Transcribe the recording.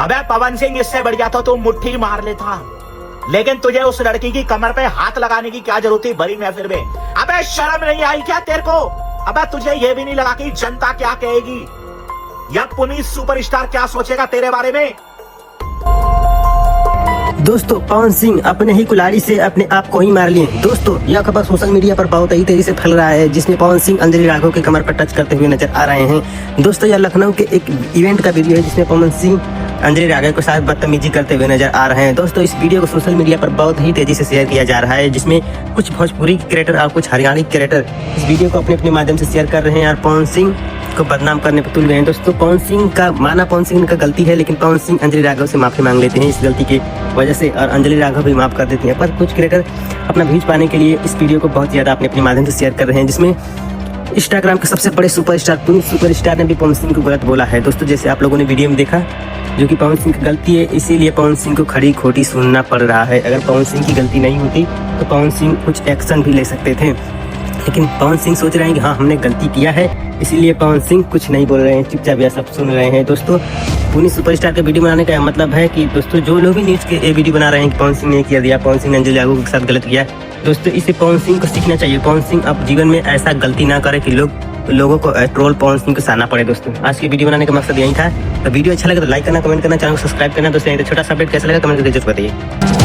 अबे पवन सिंह, इससे बढ़िया तो तू मुट्ठी मार लेता, लेकिन तुझे उस लड़की की कमर पे हाथ लगाने की क्या जरूरत थी बड़ी महफिल में? अबे शर्म नहीं आई क्या तेरे को? अबे तुझे ये भी नहीं लगा कि जनता क्या कहेगी या पुनीत सुपरस्टार क्या सोचेगा तेरे बारे में? दोस्तों, पवन सिंह अपने ही कुल्हाड़ी से अपने आप को ही मार लिए। दोस्तों, यह खबर सोशल मीडिया पर बहुत ही तेजी से फैल रहा है, जिसमें पवन सिंह अंजलि राघव के कमर पर टच करते हुए नजर आ रहे हैं। दोस्तों, यह लखनऊ के एक इवेंट का वीडियो है, जिसमें पवन सिंह अंजलि राघव के साथ बदतमीजी करते हुए नजर आ रहे हैं। दोस्तों, इस वीडियो को सोशल मीडिया पर बहुत ही तेजी से शेयर किया जा रहा है, जिसमें कुछ भोजपुरी क्रिएटर और कुछ हरियाणवी क्रिएटर इस वीडियो को अपने अपने माध्यम से शेयर कर रहे हैं और पवन सिंह को बदनाम करने पर तुल गए हैं। दोस्तों, पवन सिंह का गलती है, लेकिन पवन सिंह अंजलि राघव से माफी मांग लेते हैं इस गलती की वजह से, और अंजलि राघव भी माफ कर देती हैं। पर कुछ क्रिएटर अपना व्यूज पाने के लिए इस वीडियो को बहुत ज्यादा अपने अपने माध्यम से शेयर कर रहे हैं, जिसमें इंस्टाग्राम के सबसे बड़े सुपरस्टार पुनीत सुपरस्टार ने भी पवन सिंह को गलत बोला है। दोस्तों, जैसे आप लोगों ने वीडियो में देखा, जो कि पवन सिंह की गलती है, इसीलिए पवन सिंह को खड़ी खोटी सुनना पड़ रहा है। अगर पवन सिंह की गलती नहीं होती तो पवन सिंह कुछ एक्शन भी ले सकते थे, लेकिन पवन सिंह सोच रहे हैं कि हाँ, हमने गलती किया है, इसीलिए पवन सिंह कुछ नहीं बोल रहे हैं, चुपचाप यह सब सुन रहे हैं। दोस्तों, पुनीत सुपरस्टार के वीडियो बनाने का मतलब है कि दोस्तों, जो लोग भी न्यूज के ये वीडियो बना रहे हैं कि पवन सिंह ने किया दिया, पवन सिंह ने अंजलि राघव के साथ गलत किया, दोस्तों इसे पवन सिंह को सीखना चाहिए। पवन सिंह अब जीवन में ऐसा गलती ना करे कि लोगों को ट्रोल पवन सिंह को सहना पड़े। दोस्तों, आज की वीडियो बनाने का मकसद यही था। तो वीडियो अच्छा लगे तो लाइक करना, कमेंट करना, चैनल को सब्सक्राइब करना। दोस्तों, छोटा सा अपडेट कैसा लगा कमेंट करके जरूर बताइए।